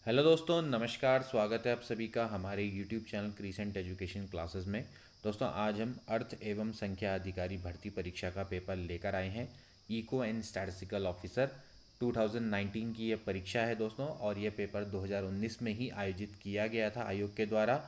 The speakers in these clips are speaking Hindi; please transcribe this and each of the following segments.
हेलो दोस्तों, नमस्कार। स्वागत है आप सभी का हमारे YouTube channel crescent education classes में। दोस्तों, आज हम अर्थ एवं संख्या अधिकारी भर्ती परीक्षा का पेपर लेकर आए हैं। इको एंड स्टैटिस्टिकल ऑफिसर 2019 की ये परीक्षा है दोस्तों, और ये पेपर 2019 में ही आयोजित किया गया था आयोग के द्वारा।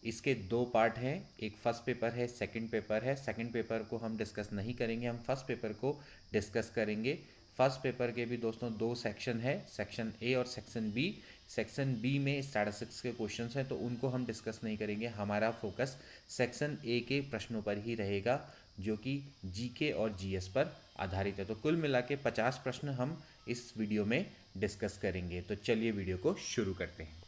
इसके दो पार्ट हैं, एक फर्स्ट पेपर है, सेकंड पेपर है। सेकंड पेपर को हम डिस्कस नहीं करेंगे, हम फर्स्ट पेपर को डिस्कस करेंगे। फर्स्ट पेपर के भी दोस्तों दो सेक्शन है, सेक्शन ए और सेक्शन बी। सेक्शन बी में स्टैटिस्टिक्स के क्वेश्चंस हैं तो उनको हम डिस्कस नहीं करेंगे। हमारा फोकस सेक्शन ए के प्रश्नों पर ही रहेगा, जो कि जीके और जीएस पर आधारित है। तो कुल मिला के 50 प्रश्न हम इस वीडियो में डिस्कस करेंगे। तो चलिए वीडियो को शुरू करते हैं।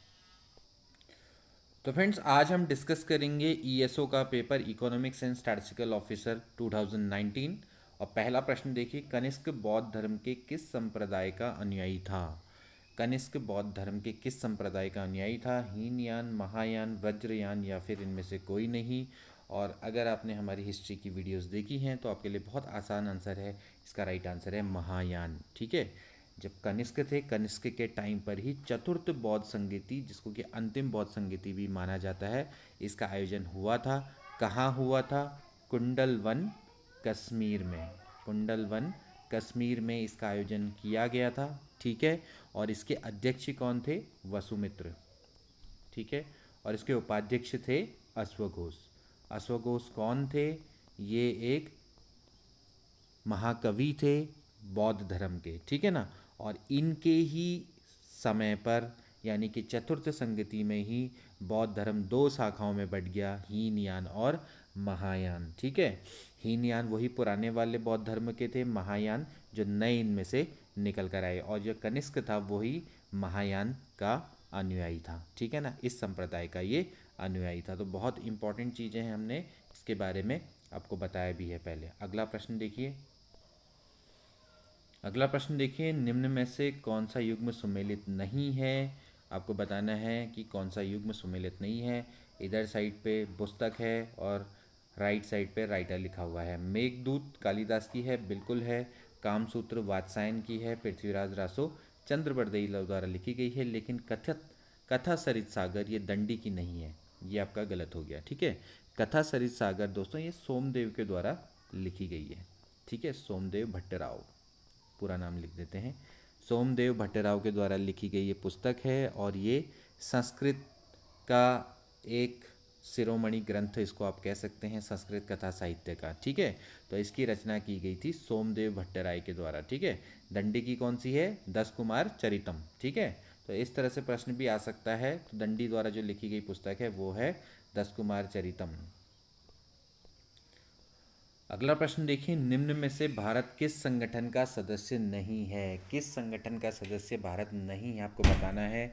तो फ्रेंड्स, आज हम डिस्कस करेंगे ईएसओ का paper, economics and statistical officer 2019। और पहला प्रश्न देखिए, कनिष्क बौद्ध धर्म के किस संप्रदाय का अनुयायी था? कनिष्क बौद्ध धर्म के किस संप्रदाय का अनुयायी था? हीनयान, महायान, वज्रयान या फिर इनमें से कोई नहीं। और अगर आपने हमारी हिस्ट्री की वीडियोस देखी हैं तो आपके लिए बहुत आसान आंसर है, इसका राइट आंसर है महायान। ठीक है, जब कनिष्क थे, कनिष्क के टाइम पर ही चतुर्थ बौद्ध संगीति, जिसको कि अंतिम बौद्ध संगीति भी माना जाता है, इसका आयोजन हुआ था। कहाँ हुआ था? कुंडलवन, कश्मीर में। कुंडलवन, कश्मीर में इसका आयोजन किया गया था। ठीक है, और इसके अध्यक्ष कौन थे? वसुमित्र। ठीक है, और इसके उपाध्यक्ष थे अश्वघोष। अश्वघोष कौन थे? ये एक महाकवि थे बौद्ध धर्म के। ठीक है ना, और इनके ही समय पर, यानी कि चतुर्थ संगति में ही बौद्ध धर्म दो शाखाओं में बट गया, हीनयान और महायान। ठीक है, हीनयान वही पुराने वाले बौद्ध धर्म के थे, महायान जो नए इनमें से निकल कर आए, और जो कनिष्क था वही महायान का अनुयायी था। ठीक है ना, इस संप्रदाय का ये अनुयायी था। तो बहुत इंपॉर्टेंट चीज़ें हैं, हमने इसके बारे में आपको बताया भी है पहले। अगला प्रश्न देखिए। अगला प्रश्न देखिए, निम्न में से कौन सा युग्म सुमेलित नहीं है? आपको बताना है कि कौन सा युग्म सुमेलित नहीं है। इधर साइड पे पुस्तक है और राइट साइड पे राइटर लिखा हुआ है। मेघदूत कालिदास की है, बिल्कुल है। कामसूत्र वात्सायन की है, पृथ्वीराज रासो चंद्रबरदई द्वारा लिखी गई है। लेकिन कथा सरित सागर ये दंडी की नहीं है, ये आपका गलत हो गया। ठीक है, कथा सरित सागर दोस्तों ये सोमदेव के द्वारा लिखी गई है। ठीक है, सोमदेव भट्टराव, पूरा नाम लिख देते हैं। सोमदेव भट्टराव के द्वारा लिखी गई ये पुस्तक है, और ये संस्कृत का एक शिरोमणि ग्रंथ इसको आप कह सकते हैं, संस्कृत कथा साहित्य का। ठीक है, तो इसकी रचना की गई थी सोमदेव भट्टराय के द्वारा। ठीक है, दंडी की कौन सी है? 10 कुमार चरितम। ठीक है, तो इस तरह से प्रश्न भी आ सकता है। तो दंडी द्वारा जो लिखी गई पुस्तक है वो है 10 कुमार चरितम। अगला प्रश्न देखिए, निम्न में से भारत किस संगठन का सदस्य नहीं है? किस संगठन का सदस्य भारत नहीं है, आपको बताना है।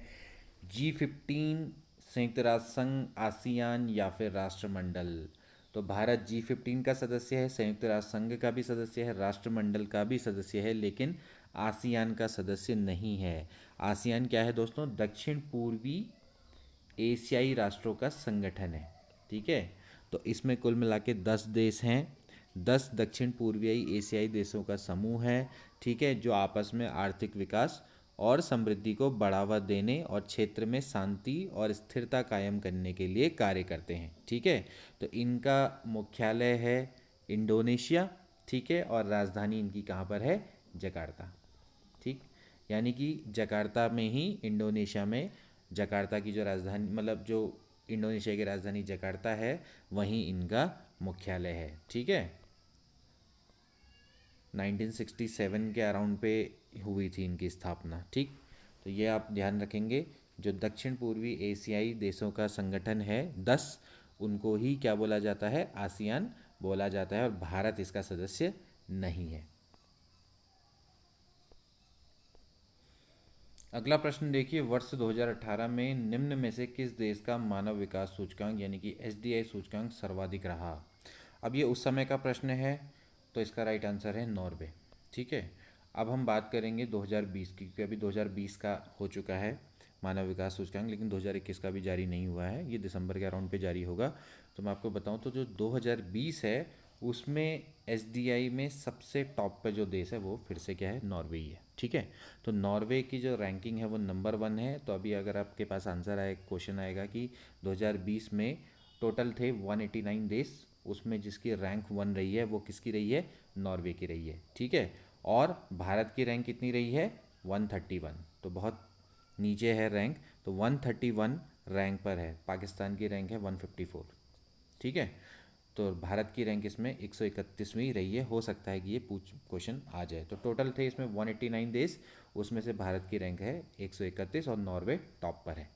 G15, संयुक्त राष्ट्र संघ, आसियान या फिर राष्ट्रमंडल। तो भारत G15 का सदस्य है, संयुक्त राष्ट्र संघ का भी सदस्य है, राष्ट्रमंडल का भी सदस्य है, लेकिन आसियान का सदस्य नहीं है। आसियान क्या है दोस्तों? दक्षिण पूर्वी एशियाई राष्ट्रों का संगठन है। ठीक है, तो इसमें कुल मिला के 10 देश हैं, 10 दक्षिण पूर्वी एशियाई देशों का समूह है। ठीक है, जो आपस में आर्थिक विकास और समृद्धि को बढ़ावा देने और क्षेत्र में शांति और स्थिरता कायम करने के लिए कार्य करते हैं। ठीक है, तो इनका मुख्यालय है इंडोनेशिया। ठीक है, और राजधानी इनकी कहाँ पर है? जकार्ता। ठीक, यानी कि जकार्ता में ही, इंडोनेशिया में जकार्ता की जो राजधानी, मतलब जो इंडोनेशिया की राजधानी जकार्ता है, वहीं इनका मुख्यालय है। ठीक है, 1967 के अराउंड पे हुई थी इनकी स्थापना। ठीक, तो ये आप ध्यान रखेंगे, जो दक्षिण पूर्वी एशियाई देशों का संगठन है 10, उनको ही क्या बोला जाता है? आसियान बोला जाता है, और भारत इसका सदस्य नहीं है। अगला प्रश्न देखिए, वर्ष 2018 में निम्न में से किस देश का मानव विकास सूचकांक यानी कि एसडीआई सूचकांक सर्वाधिक रहा? अब ये उस समय का प्रश्न है, तो इसका राइट आंसर है नॉर्वे। ठीक है, अब हम बात करेंगे 2020 की, क्योंकि अभी 2020 का हो चुका है मानव विकास सूचकांक, लेकिन 2021 का भी जारी नहीं हुआ है, ये दिसंबर के अराउंड पे जारी होगा। तो मैं आपको बताऊं तो जो 2020 है उसमें एसडीआई में सबसे टॉप पे जो देश है वो फिर से क्या है? नॉर्वे ही है। ठीक है। तो नॉर्वे की जो रैंकिंग है वो नंबर 1 है। तो अभी अगर आपके पास आंसर आए, क्वेश्चन आएगा कि 2020 में टोटल थे 189 देश, उसमें जिसकी रैंक 1 रही है वो किसकी रही है? नॉर्वे की रही है। ठीक है। और भारत की रैंक कितनी रही है? 131। तो बहुत नीचे है रैंक। तो 131 रैंक पर है। पाकिस्तान की रैंक है 154। ठीक है। तो भारत की रैंक इसमें 131वीं रही है। हो सकता है कि ये पूछ क्वेश्चन आ जाए। तो टोटल थे इसमें 189 देश, उसमें से भारत की रैंक है 131 और नॉर्वे टॉप पर है।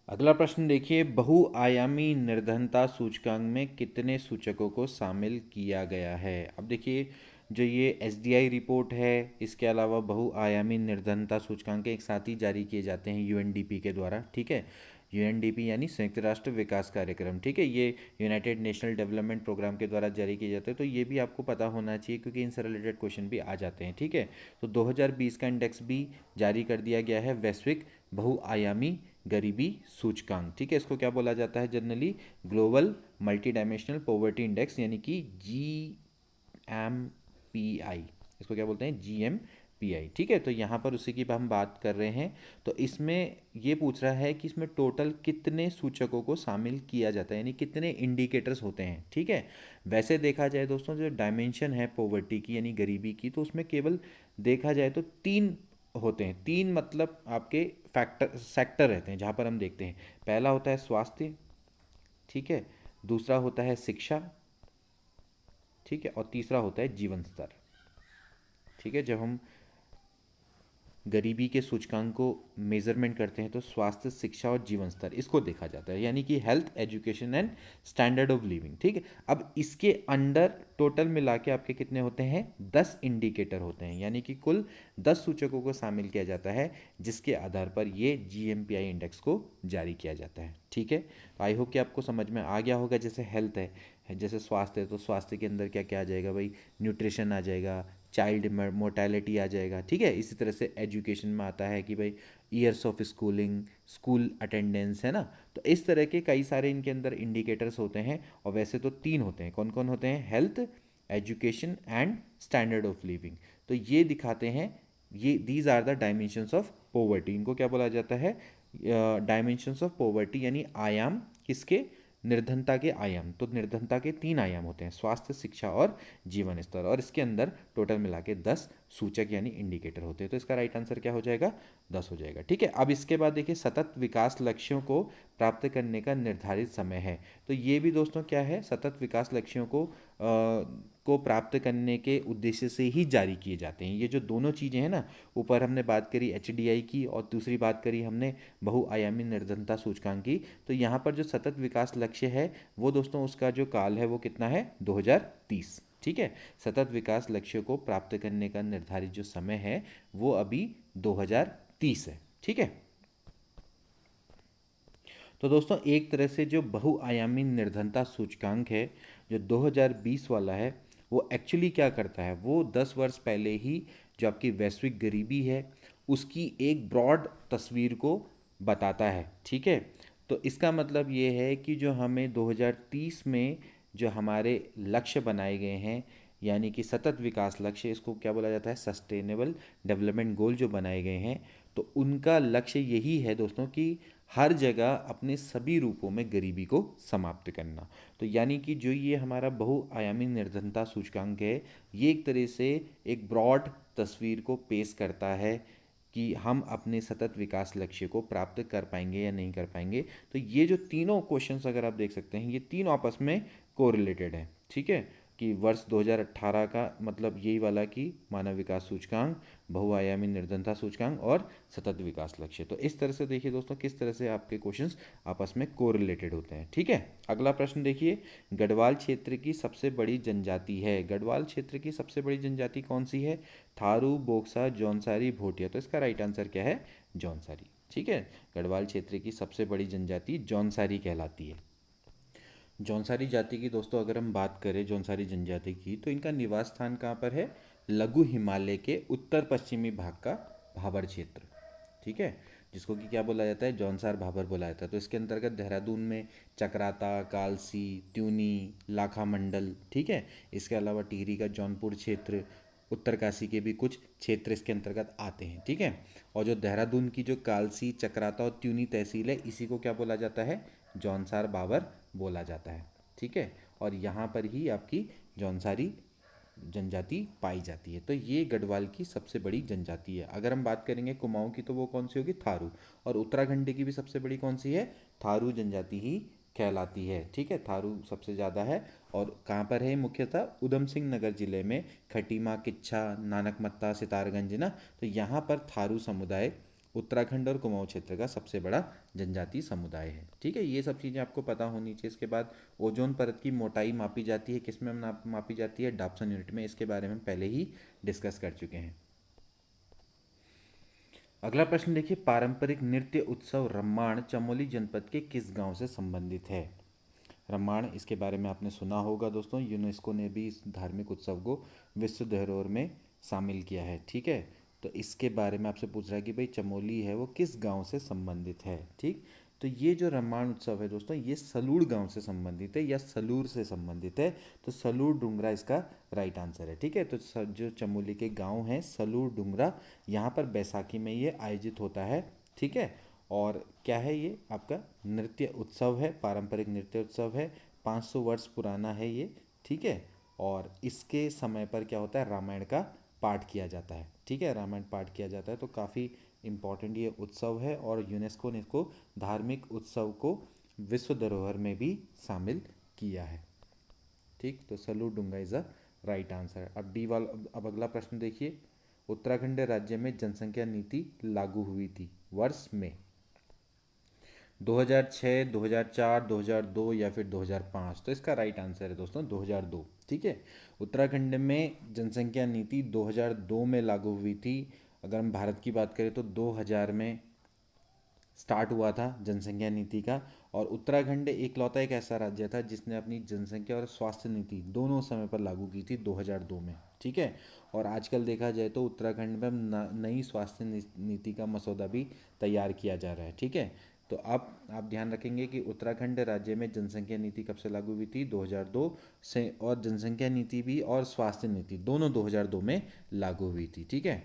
अगला प्रश्न देखिए, बहुआयामी निर्धनता सूचकांक में कितने सूचकों को शामिल किया गया है? अब देखिए, जो ये एसडीआई रिपोर्ट है, इसके अलावा बहुआयामी निर्धनता सूचकांक एक साथ ही जारी किए जाते हैं यूएनडीपी के द्वारा। ठीक है। यूएनडीपी यानी संयुक्त राष्ट्र विकास कार्यक्रम। ठीक है। ये यूनाइटेड नेशनल डेवलपमेंट प्रोग्राम के द्वारा जारी किए जाते हैं। तो ये भी आपको पता होना चाहिए क्योंकि इनसे रिलेटेड क्वेश्चन भी आ जाते हैं। ठीक है। तो 2020 का इंडेक्स भी जारी कर दिया गया है, वैश्विक बहुआयामी गरीबी सूचकांक। ठीक है। इसको क्या बोला जाता है generally? Global multi dimensional poverty index, यानी कि GMPI। इसको क्या बोलते हैं? GMPI। ठीक है। तो यहाँ पर उसी की हम बात कर रहे हैं। तो इसमें ये पूछ रहा है कि इसमें टोटल कितने सूचकों को शामिल किया जाता है, यानी कितने इंडिकेटर्स होते हैं। ठीक है। वैसे देखा जाए दोस्तों, जो डायमेंशन है पॉवर्टी की यानी गरीबी की, तो उसमें केवल देखा जाए तो 3 होते हैं। 3 मतलब आपके फैक्टर सेक्टर रहते हैं जहाँ पर हम देखते हैं। पहला होता है स्वास्थ्य। ठीक है। दूसरा होता है शिक्षा। ठीक है। और तीसरा होता है जीवन स्तर। ठीक है। जब हम गरीबी के सूचकांक को मेजरमेंट करते हैं तो स्वास्थ्य, शिक्षा और जीवन स्तर, इसको देखा जाता है, यानी कि health, education and standard of living. ठीक है। अब इसके अंडर टोटल मिला के आपके कितने होते हैं? 10 इंडिकेटर होते हैं, यानी कि कुल 10 सूचकों को शामिल किया जाता है, जिसके आधार पर ये GMPI इंडेक्स को जारी किया जाता है। ठीक है। तो आई होप कि आपको समझ में आ गया होगा। जैसे हेल्थ है, जैसे स्वास्थ्य है, तो स्वास्थ्य के अंदर क्या क्या आ जाएगा भाई? न्यूट्रिशन आ जाएगा, चाइल्ड मोर्टेलिटी आ जाएगा। ठीक है। इसी तरह से एजुकेशन में आता है कि भाई years of schooling, school attendance, है ना। तो इस तरह के कई सारे इनके अंदर इंडिकेटर्स होते हैं। और वैसे तो 3 होते हैं। कौन कौन होते हैं? Health, education and standard of living. तो ये दिखाते हैं, ये these are the dimensions of poverty. इनको क्या बोला जाता है? डायमेंशंस ऑफ पॉवर्टी, यानी आयाम किसके? निर्धनता के आयाम। तो निर्धनता के 3 आयाम होते हैं, स्वास्थ्य, शिक्षा और जीवन स्तर। और इसके अंदर टोटल मिला के 10 सूचक यानी इंडिकेटर होते हैं। तो इसका राइट आंसर क्या हो जाएगा? 10 हो जाएगा। ठीक है। अब इसके बाद देखिए, सतत विकास लक्ष्यों को प्राप्त करने का निर्धारित समय है। तो ये भी दोस्तों क्या है? सतत विकास लक्ष्यों को प्राप्त करने के उद्देश्य से ही जारी किए जाते हैं। ये जो दोनों चीज़ें हैं ना, ऊपर हमने बात करी HDI की और दूसरी बात करी हमने बहुआयामी निर्धनता सूचकांक की। तो यहाँ पर जो सतत विकास लक्ष्य है वो दोस्तों, उसका जो काल है वो कितना है? 2030। ठीक है। सतत विकास लक्ष्य को प्राप्त करने का निर्धारित जो समय है वो अभी 2030 है। ठीक है। तो दोस्तों, एक तरह से जो बहुआयामी निर्धनता सूचकांक है, जो 2020 वाला है, वो एक्चुअली क्या करता है? वो 10 वर्ष पहले ही जो आपकी वैश्विक गरीबी है उसकी एक ब्रॉड तस्वीर को बताता है। ठीक है। तो इसका मतलब ये है कि जो हमें 2030 में जो हमारे लक्ष्य बनाए गए हैं, यानी कि सतत विकास लक्ष्य, इसको क्या बोला जाता है? सस्टेनेबल डेवलपमेंट गोल जो बनाए गए हैं, तो उनका लक्ष्य यही है दोस्तों कि हर जगह अपने सभी रूपों में गरीबी को समाप्त करना। तो यानी कि जो ये हमारा बहुआयामी निर्धनता सूचकांक है, ये एक तरह से एक ब्रॉड तस्वीर को पेश करता है कि हम अपने सतत विकास लक्ष्य को प्राप्त कर पाएंगे या नहीं कर पाएंगे। तो ये जो तीनों क्वेश्चंस अगर आप देख सकते हैं, ये तीनों आपस में कोरिलेटेड है। ठीक है। कि वर्ष 2018 का मतलब यही वाला कि मानव विकास सूचकांक, बहुआयामी निर्धनता सूचकांक और सतत विकास लक्ष्य। तो इस तरह से देखिए दोस्तों, किस तरह से आपके क्वेश्चंस आपस में कोरिलेटेड होते हैं। ठीक है। अगला प्रश्न देखिए, गढ़वाल क्षेत्र की सबसे बड़ी जनजाति है। गढ़वाल क्षेत्र की सबसे बड़ी जनजाति कौन सी है? थारू, बोक्सा, जौनसारी, भोटिया। तो इसका राइट आंसर क्या है? जौनसारी। ठीक है। गढ़वाल क्षेत्र की सबसे बड़ी जनजाति जौनसारी कहलाती है। जौनसारी जाति की दोस्तों अगर हम बात करें जौनसारी जनजाति की, तो इनका निवास स्थान कहाँ पर है? लघु हिमालय के उत्तर पश्चिमी भाग का भाबर क्षेत्र। ठीक है। जिसको कि क्या बोला जाता है? जौनसार भाबर बोला जाता है। तो इसके अंतर्गत देहरादून में चक्राता, कालसी, त्यूनी, लाखा मंडल, ठीक है, इसके अलावा टिहरी का जौनपुर क्षेत्र, उत्तरकाशी के भी कुछ क्षेत्र इसके अंतर्गत आते हैं, ठीक है। और जो देहरादून की जो कालसी, चक्राता और त्यूनी तहसील है, इसी को क्या बोला जाता है, जौनसार बाबर बोला जाता है, ठीक है। और यहाँ पर ही आपकी जौनसारी जनजाति पाई जाती है। तो ये गढ़वाल की सबसे बड़ी जनजाति है। अगर हम बात करेंगे कुमाऊं की तो वो कौन सी होगी, थारू। और उत्तराखंड की भी सबसे बड़ी कौन सी है, थारू जनजाति ही कहलाती है, ठीक है। थारू सबसे ज़्यादा है। और कहाँ पर है मुख्यतः, उधम सिंह नगर जिले में खटीमा, किच्छा, नानकमत्ता, सितारगंज ना, तो यहाँ पर थारू समुदाय उत्तराखंड और कुमाऊं क्षेत्र का सबसे बड़ा जनजातीय समुदाय है, ठीक है। ये सब चीज़ें आपको पता होनी चाहिए। इसके बाद ओजोन परत की मोटाई मापी जाती है, किस में मापी जाती है, डाप्सन यूनिट में। इसके बारे में पहले ही डिस्कस कर चुके हैं। अगला प्रश्न देखिए, पारंपरिक नृत्य उत्सव रम्माण चमोली जनपद के किस गांव से संबंधित है। रम्माण, इसके बारे में आपने सुना होगा दोस्तों, यूनेस्को ने भी इस धार्मिक उत्सव को विश्व धरोहर में शामिल किया है, ठीक है। तो इसके बारे में आपसे पूछ रहा है कि भाई चमोली है वो किस गांव से संबंधित है, ठीक। तो ये जो रम्माण उत्सव है दोस्तों, ये सलूड़ गांव से संबंधित है या सलूर से संबंधित है। तो सलूड़ डुंगरा इसका राइट आंसर है, ठीक है। तो जो चमोली के गांव हैं सलूड़ डुंगरा, यहाँ पर बैसाखी में ये आयोजित होता है, ठीक है। और क्या है, ये आपका नृत्य उत्सव है, पारंपरिक नृत्य उत्सव है, 500 वर्ष पुराना है ये, ठीक है। और इसके समय पर क्या होता है, रामायण का पाठ किया जाता है, ठीक है, रामायण पाठ किया जाता है। तो काफ़ी इम्पॉर्टेंट ये उत्सव है और यूनेस्को ने इसको धार्मिक उत्सव को विश्व धरोहर में भी शामिल किया है, ठीक। तो सलूड़ डुंगा इज़ अ राइट आंसर। अब डी वाला, अब अगला प्रश्न देखिए, उत्तराखंड राज्य में जनसंख्या नीति लागू हुई थी वर्ष में, 2006, 2004, 2002 या फिर 2005। तो इसका राइट आंसर है दोस्तों 2002, ठीक है। उत्तराखंड में जनसंख्या नीति 2002 में लागू हुई थी। अगर हम भारत की बात करें तो 2000 में स्टार्ट हुआ था जनसंख्या नीति का। और उत्तराखंड एकलौता एक ऐसा राज्य था जिसने अपनी जनसंख्या और स्वास्थ्य नीति दोनों समय पर लागू की थी 2002 में, ठीक है। और आजकल देखा जाए तो उत्तराखंड में नई स्वास्थ्य नीति का मसौदा भी तैयार किया जा रहा है, ठीक है। तो अब आप ध्यान रखेंगे कि उत्तराखंड राज्य में जनसंख्या नीति कब से लागू हुई थी, 2002 से। और जनसंख्या नीति भी और स्वास्थ्य नीति दोनों 2002 में लागू हुई थी, ठीक है।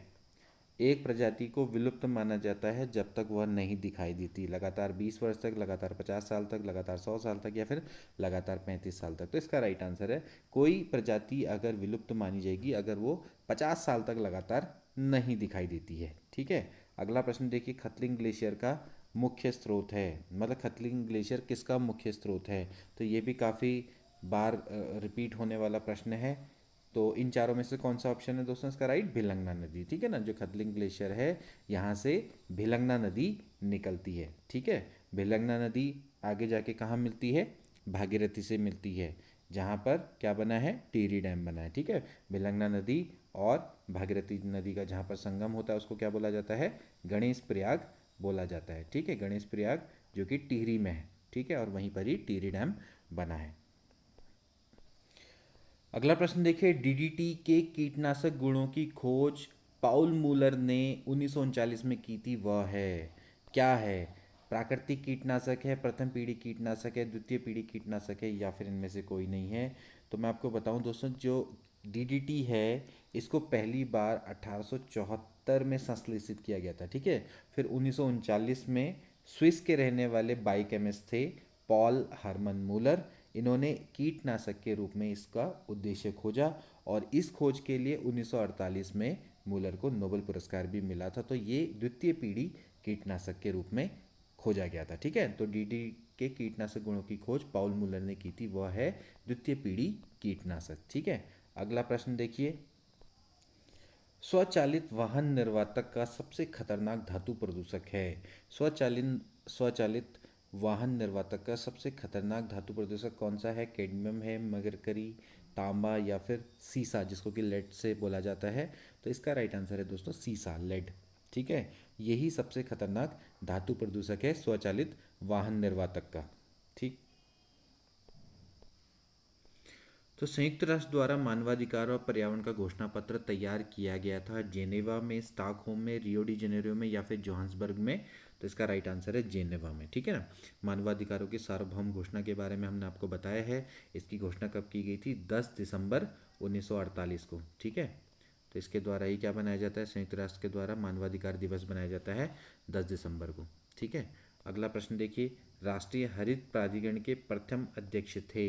एक प्रजाति को विलुप्त माना जाता है जब तक वह नहीं दिखाई देती, लगातार 20 वर्ष तक, लगातार 50 साल तक, लगातार 100 साल तक या फिर लगातार 35 साल तक। तो इसका राइट आंसर है, कोई प्रजाति अगर विलुप्त मानी जाएगी अगर वो 50 साल तक लगातार नहीं दिखाई देती है, ठीक है। अगला प्रश्न देखिए, खतलिंग ग्लेशियर का मुख्य स्रोत है, मतलब खतलिंग ग्लेशियर किसका मुख्य स्रोत है। तो ये भी काफ़ी बार रिपीट होने वाला प्रश्न है। तो इन चारों में से कौन सा ऑप्शन है दोस्तों इसका राइट, भिलंगना नदी, ठीक है ना। जो खतलिंग ग्लेशियर है यहाँ से भिलंगना नदी निकलती है, ठीक है। भिलंगना नदी आगे जाके कहाँ मिलती है, भागीरथी से मिलती है, जहाँ पर क्या बना है, टिहरी डैम बना है, ठीक है। भिलंगना नदी और भागीरथी नदी का जहाँ पर संगम होता है उसको क्या बोला जाता है, गणेश प्रयाग बोला जाता है, ठीक है। गणेश प्रयाग जो कि टिहरी में है, ठीक है। और वहीं पर ही टिहरी डैम बना है। अगला प्रश्न देखिए, डीडीटी के कीटनाशक गुणों की खोज पाउल मूलर ने 1939 में की थी, वह है, क्या है, प्राकृतिक कीटनाशक है, प्रथम पीढ़ी कीटनाशक है, द्वितीय पीढ़ी कीटनाशक है या फिर इनमें से कोई नहीं है। तो मैं आपको बताऊं दोस्तों, जो डीडीटी है इसको पहली बार 1874 में संश्लेषित किया गया था, ठीक है। फिर 1939 में स्विस के रहने वाले बायोकेमिस्ट थे पॉल हरमन मूलर, इन्होंने कीटनाशक के रूप में इसका उद्देश्य खोजा और इस खोज के लिए 1948 में मूलर को नोबेल पुरस्कार भी मिला था। तो ये द्वितीय पीढ़ी कीटनाशक के रूप में खोजा गया था, ठीक है। तो डीडी के कीटनाशक गुणों की खोज पाउल मूलर ने की थी, वह है द्वितीय पीढ़ी कीटनाशक, ठीक है। अगला प्रश्न देखिए, स्वचालित वाहन निर्वातक का सबसे खतरनाक धातु प्रदूषक है। स्वचालित वाहन निर्वातक का सबसे खतरनाक धातु प्रदूषक कौन सा है, कैडमियम है, मरकरी, तांबा या फिर सीसा जिसको कि लेड से बोला जाता है। तो इसका राइट आंसर है दोस्तों सीसा, लेड, ठीक है। यही सबसे खतरनाक धातु प्रदूषक है स्वचालित वाहन निर्वातक का, ठीक। तो संयुक्त राष्ट्र द्वारा मानवाधिकार और पर्यावरण का घोषणा पत्र तैयार किया गया था जेनेवा में, स्टॉकहोम में, रियो डी जेनेरियो में या फिर जोहान्सबर्ग में। तो इसका राइट आंसर है जेनेवा में, ठीक है ना। मानवाधिकारों की सार्वभौम घोषणा के बारे में हमने आपको बताया है। इसकी घोषणा कब की गई थी, 10 दिसंबर 1948 को, ठीक है। तो इसके द्वारा ही क्या बनाया जाता है, संयुक्त राष्ट्र के द्वारा मानवाधिकार दिवस बनाया जाता है 10 दिसंबर को। ठीक है, अगला प्रश्न देखिए, राष्ट्रीय हरित प्राधिकरण के प्रथम अध्यक्ष थे।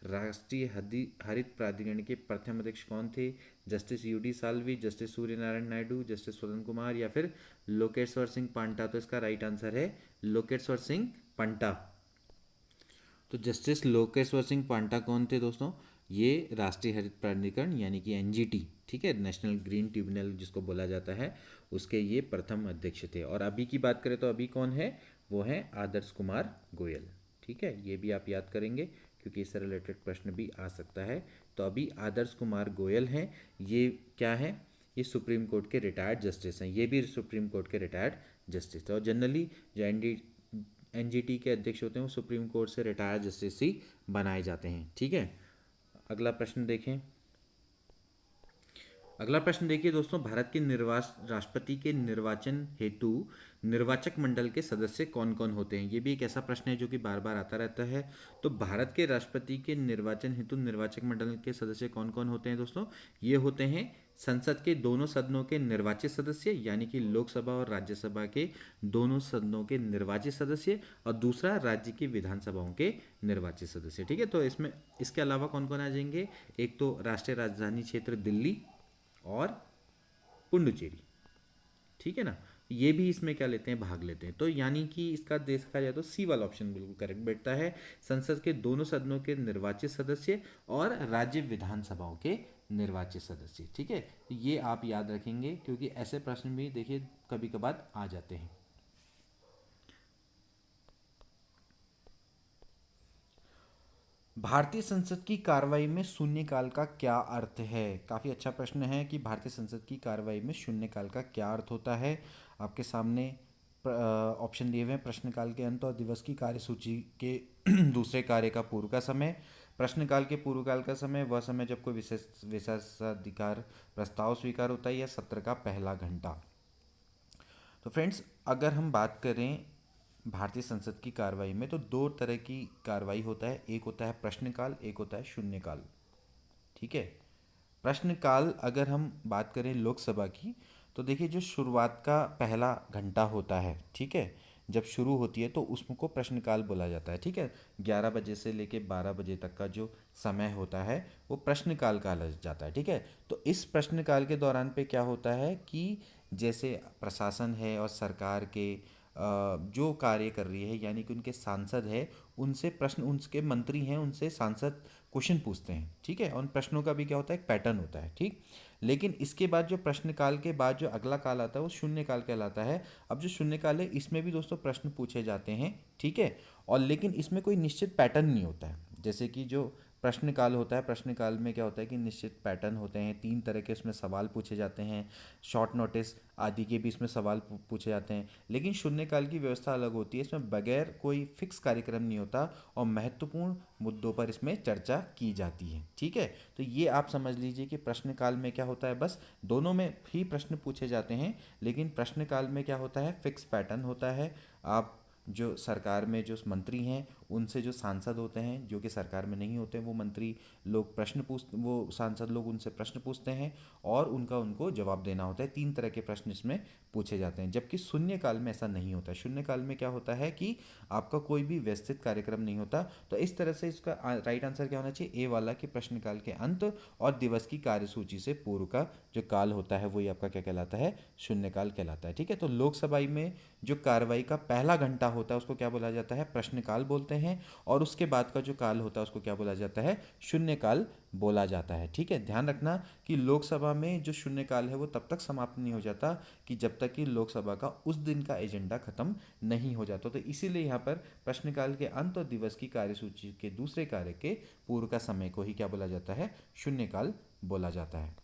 राष्ट्रीय हरित प्राधिकरण के प्रथम अध्यक्ष कौन थे? Justice UD Salvi, justice Surya Narayan Naidu, justice स्वतंत्र कुमार या फिर लोकेश्वर सिंह पांटा। तो इसका राइट आंसर है लोकेश्वर सिंह पांटा। तो जस्टिस लोकेश्वर सिंह पांटा कौन थे दोस्तों? ये राष्ट्रीय हरित प्राधिकरण यानी कि एनजीटी, ठीक है, नेशनल ग्रीन ट्रिब्यूनल जिसको बोला जाता है, उसके ये प्रथम अध्यक्ष थे। और अभी की बात करें तो अभी कौन है? वो है आदर्श कुमार गोयल। ठीक है, ये भी आप याद करेंगे क्योंकि इससे रिलेटेड प्रश्न भी आ सकता है। तो अभी आदर्श कुमार गोयल हैं। ये क्या है? ये सुप्रीम कोर्ट के रिटायर्ड जस्टिस हैं। ये भी सुप्रीम कोर्ट के रिटायर्ड जस्टिस थे। और जनरली जो एनजीटी के अध्यक्ष होते हैं वो सुप्रीम कोर्ट से रिटायर्ड जस्टिस ही बनाए जाते हैं। ठीक है, अगला प्रश्न देखें। अगला प्रश्न देखिए दोस्तों, भारत के राष्ट्रपति के निर्वाचन हेतु निर्वाचक मंडल के सदस्य कौन कौन होते हैं? ये भी एक ऐसा प्रश्न है जो कि बार बार आता रहता है। तो भारत के राष्ट्रपति के निर्वाचन हेतु निर्वाचक मंडल के सदस्य कौन कौन होते हैं दोस्तों? ये होते हैं संसद के दोनों सदनों के निर्वाचित सदस्य, यानी कि लोकसभा और राज्यसभा के दोनों सदनों के निर्वाचित सदस्य, और दूसरा राज्य की विधानसभाओं के निर्वाचित सदस्य। ठीक है, तो इसमें इसके अलावा कौन कौन आ जाएंगे? एक तो राष्ट्रीय राजधानी क्षेत्र दिल्ली और पुडुचेरी। ठीक है ना, ये भी इसमें क्या लेते हैं, भाग लेते हैं। तो यानी कि इसका देखा जाए तो सी वाला ऑप्शन बिल्कुल करेक्ट बैठता है, संसद के दोनों सदनों के निर्वाचित सदस्य और राज्य विधानसभाओं के निर्वाचित सदस्य। ठीक है, ये आप याद रखेंगे क्योंकि ऐसे प्रश्न भी देखिए कभी कभार आ जाते हैं। भारतीय संसद की कार्रवाई में शून्यकाल का क्या अर्थ है? काफ़ी अच्छा प्रश्न है कि भारतीय संसद की कार्रवाई में शून्यकाल का क्या अर्थ होता है। आपके सामने ऑप्शन दिए हुए हैं, प्रश्नकाल के अंत और दिवस की कार्यसूची के दूसरे कार्य का पूर्व का समय। प्रश्नकाल के पूर्वकाल का समय वह समय जब कोई विशेषाधिकार प्रस्ताव स्वीकार होता है या सत्र का पहला घंटा। तो फ्रेंड्स, अगर हम बात करें भारतीय संसद की कार्रवाई में, तो दो तरह की कार्रवाई होता है, एक होता है प्रश्नकाल, एक होता है शून्यकाल। ठीक है, प्रश्नकाल अगर हम बात करें लोकसभा की, तो देखिए जो शुरुआत का पहला घंटा होता है, ठीक है, जब शुरू होती है तो उसको प्रश्नकाल बोला जाता है। ठीक है, 11 बजे से लेके 12 बजे तक का जो समय होता है वो प्रश्नकाल कहा जाता है। ठीक है, तो इस प्रश्नकाल के दौरान पे क्या होता है कि जैसे प्रशासन है और सरकार के जो कार्य कर रही है, यानी कि उनके सांसद है, उनसे प्रश्न, उनके मंत्री हैं, उनसे सांसद क्वेश्चन पूछते हैं। ठीक है, उन प्रश्नों का भी क्या होता है, एक पैटर्न होता है। ठीक, लेकिन इसके बाद जो प्रश्नकाल के बाद जो अगला काल आता है वो शून्यकाल कहलाता है। अब जो शून्यकाल है इसमें भी दोस्तों प्रश्न पूछे जाते हैं। ठीक है, और लेकिन इसमें कोई निश्चित पैटर्न नहीं होता है। जैसे कि जो प्रश्नकाल होता है, प्रश्नकाल में क्या होता है कि निश्चित पैटर्न होते हैं, 3 तरह के इसमें सवाल पूछे जाते हैं, शॉर्ट नोटिस आदि के भी इसमें सवाल पूछे जाते हैं। लेकिन शून्यकाल की व्यवस्था अलग होती है, इसमें बगैर कोई फिक्स कार्यक्रम नहीं होता और महत्वपूर्ण मुद्दों पर इसमें चर्चा की जाती है। ठीक है, तो ये आप समझ लीजिए कि प्रश्नकाल में क्या होता है, बस दोनों में ही प्रश्न पूछे जाते हैं, लेकिन प्रश्नकाल में क्या होता है, फिक्स पैटर्न होता है। आप जो सरकार में जो मंत्री हैं उनसे, जो सांसद होते हैं जो कि सरकार में नहीं होते, वो मंत्री लोग वो सांसद लोग उनसे प्रश्न पूछते हैं और उनको जवाब देना होता है। 3 तरह के प्रश्न इसमें पूछे जाते हैं, जबकि शून्यकाल में ऐसा नहीं होता है। शून्यकाल में क्या होता है कि आपका कोई भी व्यवस्थित कार्यक्रम नहीं होता। तो इस तरह से इसका राइट आंसर क्या होना चाहिए, ए वाला, कि प्रश्नकाल के अंत और दिवस की कार्यसूची से पूर्व का जो काल होता है वही आपका क्या कहलाता है, शून्यकाल कहलाता है। ठीक है, तो लोकसभा में जो कार्रवाई का पहला घंटा होता है उसको क्या बोला जाता है, प्रश्नकाल बोलते हैं, और उसके बाद का जो काल होता है उसको क्या बोला जाता है, शून्यकाल बोला जाता है। ठीक है, ध्यान रखना कि लोकसभा में जो शून्यकाल है वो तब तक समाप्त नहीं हो जाता कि जब तक कि लोकसभा का उस दिन का एजेंडा खत्म नहीं हो जाता। तो इसीलिए यहाँ पर प्रश्नकाल के अंत और दिवस की कार्यसूची के दूसरे कार्य के पूर्व का समय को ही क्या बोला जाता है, शून्यकाल बोला जाता है।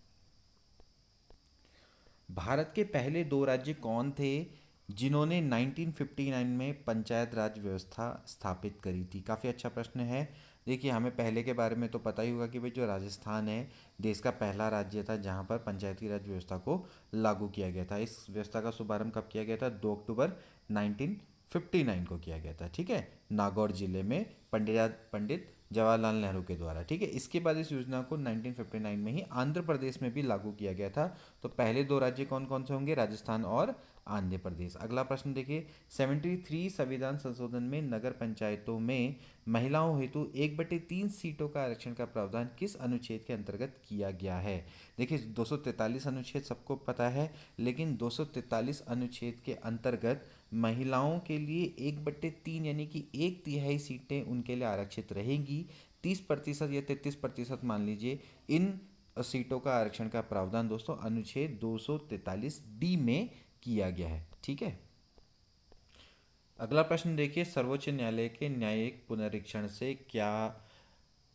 भारत के पहले 2 राज्य कौन थे जिन्होंने 1959 में पंचायत राज व्यवस्था स्थापित करी थी? काफ़ी अच्छा प्रश्न है। देखिए, हमें पहले के बारे में तो पता ही होगा कि भाई जो राजस्थान है देश का पहला राज्य था जहां पर पंचायती राज व्यवस्था को लागू किया गया था। इस व्यवस्था का शुभारंभ कब किया गया था, 2 अक्टूबर 1959 को किया गया था। ठीक है, नागौर जिले में पंडित जवाहरलाल नेहरू के द्वारा। ठीक है, इसके बाद इस योजना को 1959 में ही आंध्र प्रदेश में भी लागू किया गया था। तो पहले दो राज्य कौन कौन से होंगे? राजस्थान और आंध्र प्रदेश। अगला प्रश्न देखिए, 73 संविधान संशोधन में नगर पंचायतों में महिलाओं हेतु 1/3 सीटों का आरक्षण का प्रावधान किस अनुच्छेद के अंतर्गत किया गया है? देखिए 243 अनुच्छेद सबको पता है, लेकिन 243 अनुच्छेद के अंतर्गत महिलाओं के लिए 1/3 यानी कि 1/3 सीटें उनके लिए आरक्षित रहेंगी। 30% या 33% मान लीजिए, इन सीटों का आरक्षण का प्रावधान दोस्तों अनुच्छेद 243D में किया गया है। ठीक है, अगला प्रश्न देखिए, सर्वोच्च न्यायालय के न्यायिक पुनरीक्षण से क्या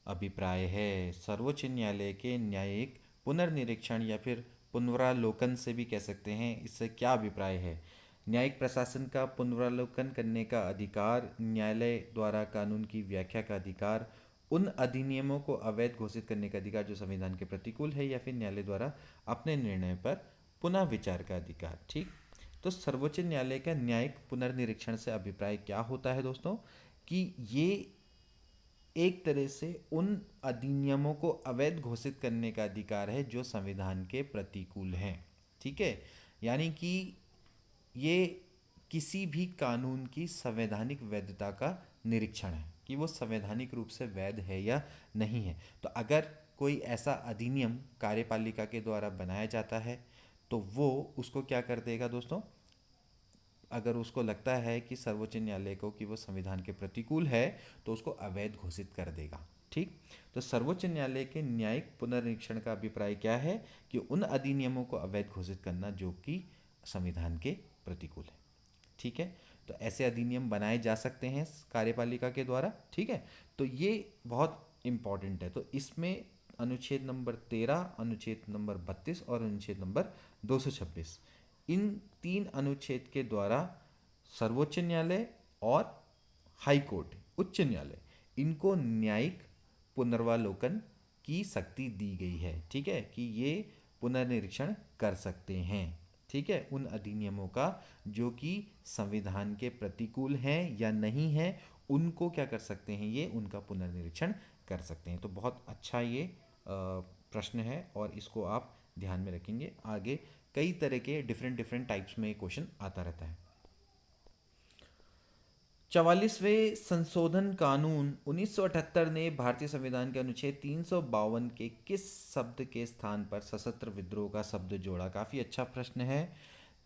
अभिप्राय है? सर्वोच्च न्यायालय के न्यायिक पुनर्निरीक्षण या फिर पुनरावलोकन से भी कह सकते हैं, इससे क्या अभिप्राय है? न्यायिक प्रशासन का पुनरावलोकन करने का अधिकार, न्यायालय द्वारा कानून की व्याख्या का अधिकार, उन अधिनियमों को अवैध घोषित करने का अधिकार जो संविधान के प्रतिकूल है, या फिर न्यायालय द्वारा अपने निर्णय पर पुनः विचार का अधिकार। ठीक, तो सर्वोच्च न्यायालय का न्यायिक पुनर्निरीक्षण से अभिप्राय क्या होता है दोस्तों? कि ये एक तरह से उन अधिनियमों को अवैध घोषित करने का अधिकार है जो संविधान के प्रतिकूल हैं। ठीक है, यानी कि ये किसी भी कानून की संवैधानिक वैधता का निरीक्षण है कि वो संवैधानिक रूप से वैध है या नहीं है। तो अगर कोई ऐसा अधिनियम कार्यपालिका के द्वारा बनाया जाता है तो वो उसको क्या कर देगा दोस्तों? अगर उसको लगता है कि सर्वोच्च न्यायालय को कि वो संविधान के प्रतिकूल है तो उसको अवैध घोषित कर देगा। ठीक, तो सर्वोच्च न्यायालय के न्यायिक पुनर्निरीक्षण का अभिप्राय क्या है? कि उन अधिनियमों को अवैध घोषित करना जो कि संविधान के प्रतिकूल है। ठीक है, तो ऐसे अधिनियम बनाए जा सकते हैं कार्यपालिका के द्वारा। ठीक है, तो ये बहुत इंपॉर्टेंट है। तो इसमें अनुच्छेद नंबर 13, अनुच्छेद नंबर 32 और अनुच्छेद नंबर 226, इन 3 अनुच्छेद के द्वारा सर्वोच्च न्यायालय और हाई कोर्ट, उच्च न्यायालय, इनको न्यायिक पुनर्वालोकन की शक्ति दी गई है। ठीक है, कि ये पुनर्निरीक्षण कर सकते हैं। ठीक है, उन अधिनियमों का जो कि संविधान के प्रतिकूल हैं या नहीं है, उनको क्या कर सकते हैं? ये उनका पुनर्निरीक्षण कर सकते हैं। तो बहुत अच्छा ये प्रश्न है और इसको आप ध्यान में रखेंगे। आगे कई तरह के डिफरेंट टाइप्स में क्वेश्चन आता रहता है। 44वें संशोधन कानून 1978 ने भारतीय संविधान के अनुच्छेद 352 के किस शब्द के स्थान पर सशस्त्र विद्रोह का शब्द जोड़ा? काफ़ी अच्छा प्रश्न है।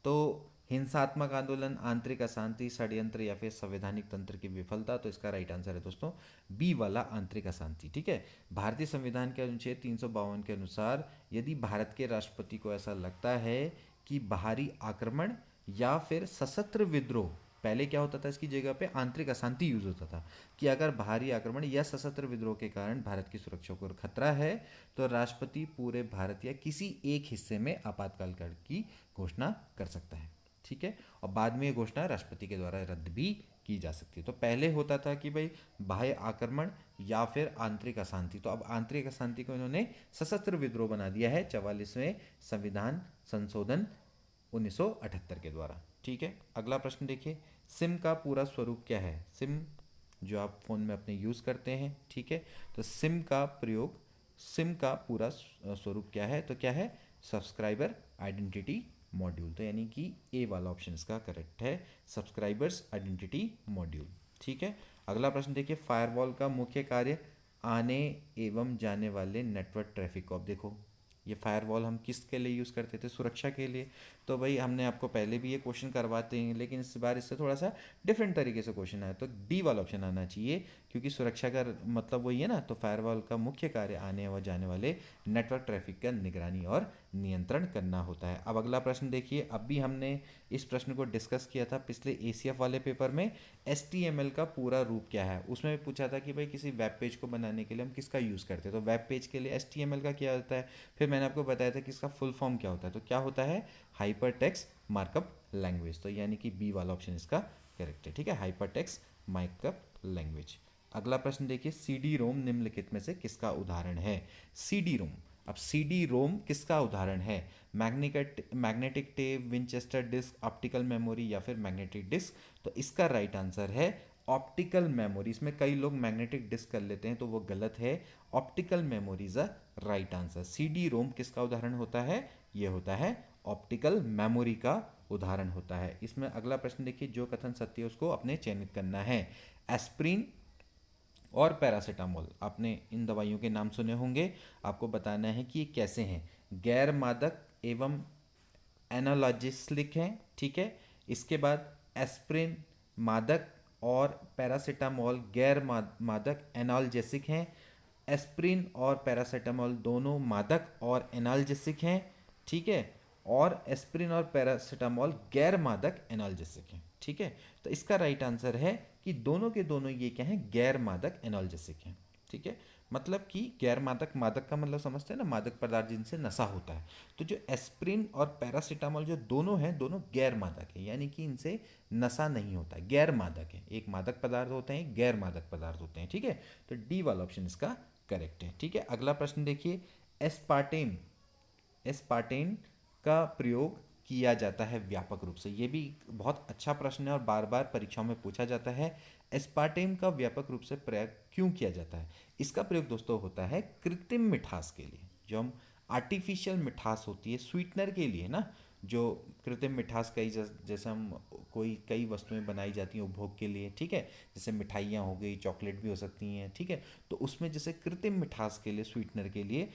तो हिंसात्मक आंदोलन, आंतरिक अशांति, षड्यंत्र या फिर संवैधानिक तंत्र की विफलता। तो इसका राइट आंसर है दोस्तों बी वाला, आंतरिक अशांति। ठीक है, भारतीय संविधान के अनुच्छेद 352 के अनुसार यदि भारत के राष्ट्रपति को ऐसा लगता है कि बाहरी आक्रमण या फिर सशस्त्र विद्रोह, पहले क्या होता था इसकी जगह पे आंतरिक अशांति यूज होता था, कि अगर बाहरी आक्रमण या सशस्त्र विद्रोह के कारण भारत की सुरक्षा को खतरा है तो राष्ट्रपति पूरे भारत या किसी एक हिस्से में आपातकाल की घोषणा कर सकता है। ठीक है, और बाद में ये घोषणा राष्ट्रपति के द्वारा रद्द भी की जा सकती है। तो पहले होता था कि भाई बाह्य आक्रमण या फिर आंतरिक अशांति, तो अब आंतरिक अशांति को इन्होंने सशस्त्र विद्रोह बना दिया है 44वें संविधान संशोधन 1978 के द्वारा। ठीक है, अगला प्रश्न देखिए, सिम का पूरा स्वरूप क्या है? सिम जो आप फ़ोन में अपने यूज़ करते हैं। ठीक है, तो सिम का पूरा स्वरूप क्या है? तो क्या है? Subscriber identity module. तो यानी कि ए वाला ऑप्शन इसका करेक्ट है, सब्सक्राइबर्स आइडेंटिटी मॉड्यूल। ठीक है, अगला प्रश्न देखिए, फायरवॉल का मुख्य कार्य आने एवं जाने वाले नेटवर्क ट्रैफिक को, अब देखो ये फायरवॉल हम किसके लिए यूज़ करते थे? सुरक्षा के लिए। तो भाई हमने आपको पहले भी ये क्वेश्चन करवाते हैं, लेकिन इस बार इससे थोड़ा सा डिफरेंट तरीके से क्वेश्चन आया, तो डी वाला ऑप्शन आना चाहिए, क्योंकि सुरक्षा का मतलब वही है ना। तो फायरवॉल का मुख्य कार्य आने व जाने वाले नेटवर्क ट्रैफिक का निगरानी और नियंत्रण करना होता है। अब अगला प्रश्न देखिए, अब भी हमने इस प्रश्न को डिस्कस किया था पिछले ACF वाले पेपर में। HTML का पूरा रूप क्या है? उसमें पूछा था कि भाई किसी वेब पेज को बनाने के लिए हम किसका यूज़ करते हैं? तो वेब पेज के लिए HTML का क्या होता है? फिर मैंने आपको बताया था कि इसका फुल फॉर्म क्या होता है। तो क्या होता है? Hyper text markup language. तो यानी कि बी वाला ऑप्शन इसका करेक्ट है। ठीक है, हाइपर टेक्स्ट मार्कअप लैंग्वेज। अगला प्रश्न देखिए, CD-ROM निम्नलिखित में से किसका उदाहरण है? CD-ROM, अब CD-ROM किसका उदाहरण है? Magnetic tape, Winchester disk, optical memory या फिर मैग्नेटिक डिस्क। तो इसका राइट आंसर है ऑप्टिकल मेमोरी, इसमें कई लोग मैग्नेटिक डिस्क कर लेते हैं तो वो गलत है। Optical memory is a right answer. CD रोम किसका उदाहरण होता है? ये होता है ऑप्टिकल मेमोरी का उदाहरण होता है। इसमें अगला प्रश्न देखिए, जो कथन सत्य है उसको अपने चयनित करना है। एस्प्रिन और पैरासीटामोल, आपने इन दवाइयों के नाम सुने होंगे, आपको बताना है कि ये कैसे हैं। गैर मादक एवं एनालॉजिस्लिक हैं, ठीक है। इसके बाद एस्प्रिन मादक और पैरासीटामोल गैर मादक एनाल्जेसिक हैं। एस्प्रिन और पैरासीटामोल दोनों मादक और एनाल्जेसिक हैं, ठीक है। और एस्प्रिन और पैरासीटामोल गैर मादक एनाल्जेसिक हैं, ठीक है। तो इसका राइट आंसर है कि दोनों के दोनों ये क्या हैं? गैर मादक एनाल्जेसिक हैं, ठीक है। मतलब कि गैर मादक, मादक का मतलब समझते हैं ना, मादक पदार्थ जिनसे नशा होता है। तो जो एस्प्रिन और पैरासीटामोल जो दोनों हैं, दोनों गैर मादक है, यानी कि इनसे नशा नहीं होता, गैर मादक है। एक मादक पदार्थ होते हैं, गैर मादक पदार्थ होते हैं, ठीक है। तो डी वाला ऑप्शन इसका करेक्ट है, ठीक है। अगला प्रश्न देखिए, एस्पार्टेम, एस्पार्टेन का प्रयोग किया जाता है व्यापक रूप से। ये भी बहुत अच्छा प्रश्न है और बार बार परीक्षाओं में पूछा जाता है। एस्पार्टेम का व्यापक रूप से प्रयोग क्यों किया जाता है? इसका प्रयोग दोस्तों होता है कृत्रिम मिठास के लिए। जो हम आर्टिफिशियल मिठास होती है स्वीटनर के लिए ना, जो कृत्रिम मिठास कई जैसे हम कोई कई वस्तुएं बनाई जाती हैं उपभोग के लिए, ठीक है। जैसे मिठाइयाँ हो गई, चॉकलेट भी हो सकती हैं, ठीक है। तो उसमें जैसे कृत्रिम मिठास के लिए, स्वीटनर के लिए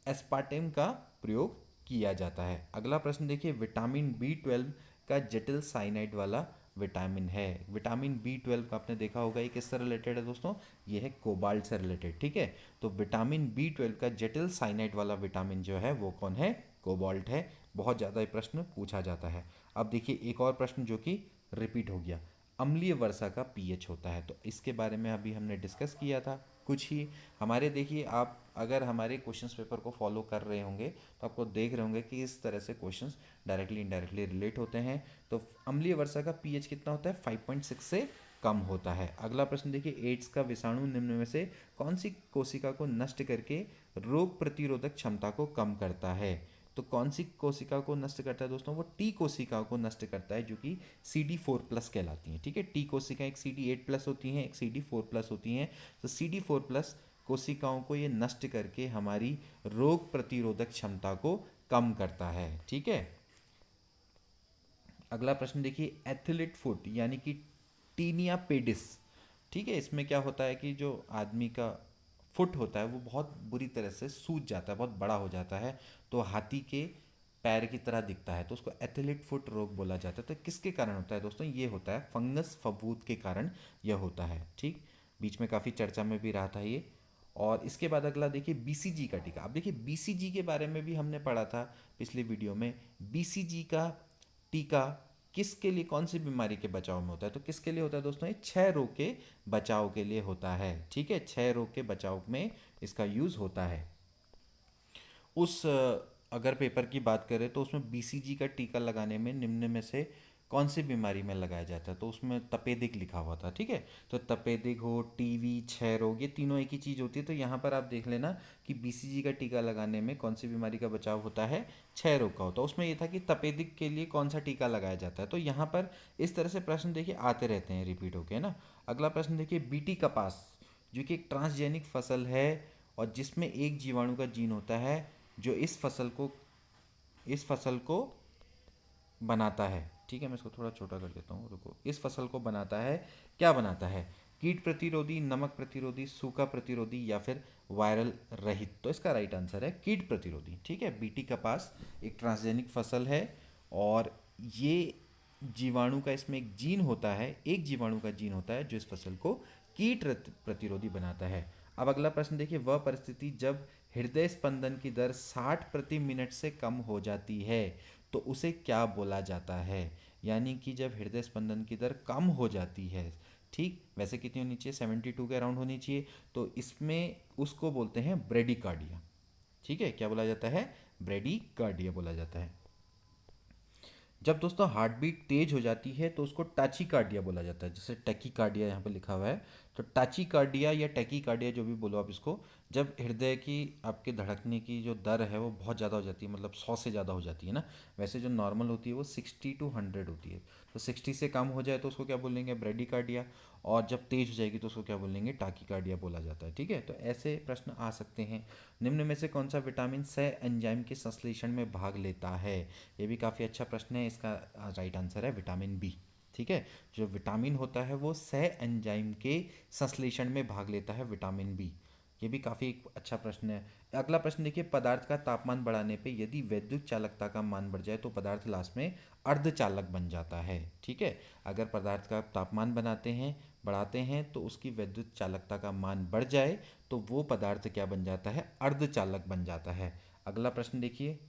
एस्पार्टेम का प्रयोग किया जाता है। अगला प्रश्न देखिए, विटामिन B12 का जटिल साइनाइड वाला विटामिन है। विटामिन B12 का आपने देखा होगा, ये किससे रिलेटेड है दोस्तों? ये है कोबाल्ट से रिलेटेड, ठीक है। तो विटामिन B12 का जटिल साइनाइड वाला विटामिन जो है वो कौन है? कोबाल्ट है। बहुत ज़्यादा ये प्रश्न पूछा जाता है। अब देखिए एक और प्रश्न जो कि रिपीट हो गया, अम्लीय वर्षा का पीएच होता है। तो इसके बारे में अभी हमने डिस्कस किया था कुछ ही। हमारे देखिए, आप अगर हमारे क्वेश्चंस पेपर को फॉलो कर रहे होंगे तो आपको देख रहे होंगे कि इस तरह से क्वेश्चंस डायरेक्टली इनडायरेक्टली रिलेट होते हैं। तो अम्लीय वर्षा का पीएच कितना होता है? 5.6 से कम होता है। अगला प्रश्न देखिए, एड्स का विषाणु निम्न में से कौन सी कोशिका को नष्ट करके रोग प्रतिरोधक क्षमता को कम करता है? तो कौन सी कोशिका को नष्ट करता है दोस्तों? वो टी कोशिका को नष्ट करता है, जो कि CD4+ कहलाती हैं, ठीक है। टी कोशिका एक CD8+ होती हैं, एक CD4+ होती हैं। तो CD4+ कोशिकाओं को ये नष्ट करके हमारी रोग प्रतिरोधक क्षमता को कम करता है, ठीक है। अगला प्रश्न देखिए, एथलीट फुट यानी कि टीनिया पेडिस, ठीक है। इसमें क्या होता है कि जो आदमी का फुट होता है वो बहुत बुरी तरह से सूज जाता है, बहुत बड़ा हो जाता है, तो हाथी के पैर की तरह दिखता है, तो उसको एथलीट फुट रोग बोला जाता है। तो किसके कारण होता है दोस्तों? ये होता है फंगस फफूंद के कारण यह होता है, ठीक। बीच में काफ़ी चर्चा में भी रहा था ये। और इसके बाद अगला देखिए, BCG का टीका। अब देखिए BCG के बारे में भी हमने पढ़ा था पिछले वीडियो में। BCG का टीका किसके लिए, कौन सी बीमारी के बचाव में होता है? तो किसके लिए होता है दोस्तों? ये क्षय रोग के बचाव के लिए होता है, ठीक है। क्षय रोग के बचाव में इसका यूज होता है। उस अगर पेपर की बात करें तो उसमें BCG का टीका लगाने में निम्न में से कौन सी बीमारी में लगाया जाता है? तो उसमें तपेदिक लिखा हुआ था, ठीक है। तो तपेदिक हो, टीवी, क्षय रोग, ये तीनों एक ही चीज़ होती है। तो यहाँ पर आप देख लेना कि BCG का टीका लगाने में कौन सी बीमारी का बचाव होता है? क्षय रोग का होता है। उसमें ये था कि तपेदिक के लिए कौन सा टीका लगाया जाता है। तो यहाँ पर इस तरह से प्रश्न देखिए आते रहते हैं रिपीट होके ना। अगला प्रश्न देखिए, बीटी कपास जो कि एक ट्रांसजेनिक फसल है और जिसमें एक जीवाणु का जीन होता है जो इस फसल को बनाता है, ठीक है। मैं इसको थोड़ा छोटा कर देता हूँ, रुको। इस फसल को बनाता है, क्या बनाता है? कीट प्रतिरोधी, नमक प्रतिरोधी, सूखा प्रतिरोधी या फिर वायरल रहित? तो इसका राइट आंसर है कीट प्रतिरोधी, ठीक है। बीटी कपास एक ट्रांसजेनिक फसल है और ये जीवाणु का इसमें एक जीन होता है, एक जीवाणु का जीन होता है जो इस फसल को कीट प्रतिरोधी बनाता है। अब अगला प्रश्न देखिए, वह परिस्थिति जब हृदय स्पंदन की दर 60 प्रति मिनट से कम हो जाती है तो उसे क्या बोला जाता है? यानी कि जब हृदय स्पंदन की दर कम हो जाती है, ठीक, वैसे कितनी होनी चाहिए? 72 के अराउंड होनी चाहिए। तो इसमें उसको बोलते हैं ब्रेडिकार्डिया, ठीक है। क्या बोला जाता है? ब्रेडिकार्डिया बोला जाता है। जब दोस्तों हार्ट बीट तेज हो जाती है तो उसको टाचीकार्डिया बोला जाता है। जैसे टैकीकार्डिया यहाँ पे लिखा हुआ है, तो टाचीकार्डिया या टैकीकार्डिया जो भी बोलो आप इसको, जब हृदय की आपके धड़कने की जो दर है वो बहुत ज़्यादा हो जाती है, मतलब 100 से ज़्यादा हो जाती है ना। वैसे जो नॉर्मल होती है वो 60 to 100 होती है। तो 60 से कम हो जाए तो उसको क्या बोलेंगे, ब्रेडिकार्डिया। और जब तेज हो जाएगी तो उसको क्या बोलेंगे, टाकीकार्डिया बोला जाता है। ठीक है, तो ऐसे प्रश्न आ सकते हैं। निम्न में से कौन सा विटामिन सह एंजाइम के संश्लेषण में भाग लेता है? ये भी काफ़ी अच्छा प्रश्न है। इसका राइट आंसर है विटामिन बी। ठीक है, जो विटामिन होता है वो सह एंजाइम के संश्लेषण में भाग लेता है, विटामिन बी। ये भी काफ़ी अच्छा प्रश्न है। अगला प्रश्न देखिए, पदार्थ का तापमान बढ़ाने पे यदि वैद्युत चालकता का मान बढ़ जाए तो पदार्थ लास्ट में अर्धचालक बन जाता है। ठीक है, अगर पदार्थ का तापमान बढ़ाते हैं तो उसकी वैद्युत चालकता का मान बढ़ जाए तो वो पदार्थ क्या बन जाता है, अर्धचालक बन जाता है। अगला प्रश्न देखिए,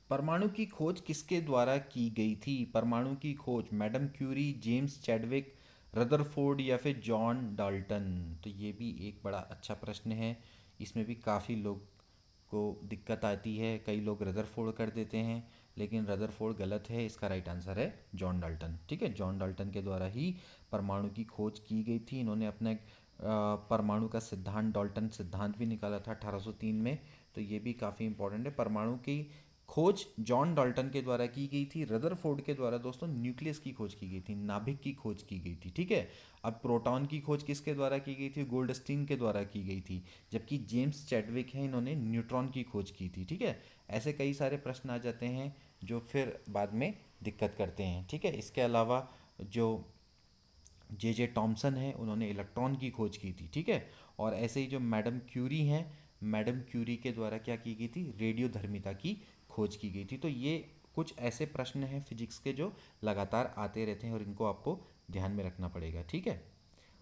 परमाणु की खोज किसके द्वारा की गई थी? परमाणु की खोज madam Curie, James Chadwick, Rutherford या फिर जॉन डाल्टन? तो ये भी एक बड़ा अच्छा प्रश्न है। इसमें भी काफ़ी लोग को दिक्कत आती है, कई लोग रदरफोर्ड कर देते हैं, लेकिन रदरफोर्ड गलत है। इसका राइट आंसर है जॉन डाल्टन। ठीक है, जॉन डाल्टन के द्वारा ही परमाणु की खोज की गई थी। इन्होंने अपना एक परमाणु का सिद्धांत, डाल्टन सिद्धांत भी निकाला था 1803 में। तो ये भी काफ़ी इंपॉर्टेंट है। परमाणु की खोज जॉन डाल्टन के द्वारा की गई थी। रदरफोर्ड के द्वारा दोस्तों न्यूक्लियस की खोज की गई थी, नाभिक की खोज की गई थी। ठीक है, अब प्रोटॉन की खोज किसके द्वारा की गई थी? गोल्डस्टीन के द्वारा की गई थी। जबकि जेम्स चैडविक हैं, इन्होंने न्यूट्रॉन की खोज की थी। ठीक है, ऐसे कई सारे प्रश्न आ जाते हैं जो फिर बाद में दिक्कत करते हैं। ठीक है, इसके अलावा जो जे टॉमसन है, उन्होंने इलेक्ट्रॉन की खोज की थी। ठीक है, और ऐसे ही जो मैडम क्यूरी हैं, मैडम क्यूरी के द्वारा क्या की गई थी? रेडियोधर्मिता की खोज की गई थी। तो ये कुछ ऐसे प्रश्न हैं फिजिक्स के जो लगातार आते रहते हैं और इनको आपको ध्यान में रखना पड़ेगा। ठीक है,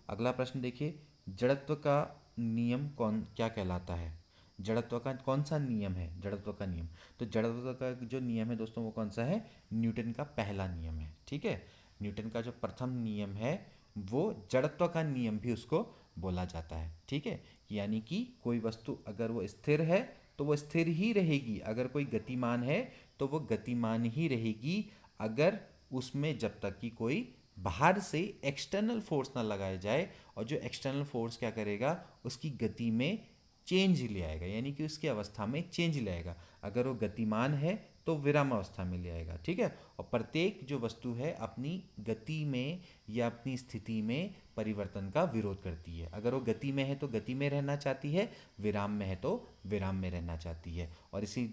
अगला प्रश्न देखिए, जड़त्व का नियम कौन क्या कहलाता है? जड़त्व का कौन सा नियम है? जड़त्व का नियम, तो जड़त्व का जो नियम है दोस्तों वो कौन सा है? न्यूटन का पहला नियम है। ठीक है, न्यूटन का जो प्रथम नियम है वो जड़त्व का नियम भी उसको बोला जाता है। ठीक है, यानी कि कोई वस्तु अगर वो स्थिर है तो वो स्थिर ही रहेगी, अगर कोई गतिमान है तो वो गतिमान ही रहेगी, अगर उसमें जब तक कि कोई बाहर से एक्सटर्नल फोर्स ना लगाया जाए। और जो एक्सटर्नल फोर्स क्या करेगा, उसकी गति में चेंज ले आएगा, यानी कि उसकी अवस्था में चेंज ले आएगा। अगर वो गतिमान है तो विराम अवस्था में ले आएगा। ठीक है, और प्रत्येक जो वस्तु है अपनी गति में या अपनी स्थिति में परिवर्तन का विरोध करती है। अगर वो गति में है तो गति में रहना चाहती है, विराम में है तो विराम में रहना चाहती है। और इसी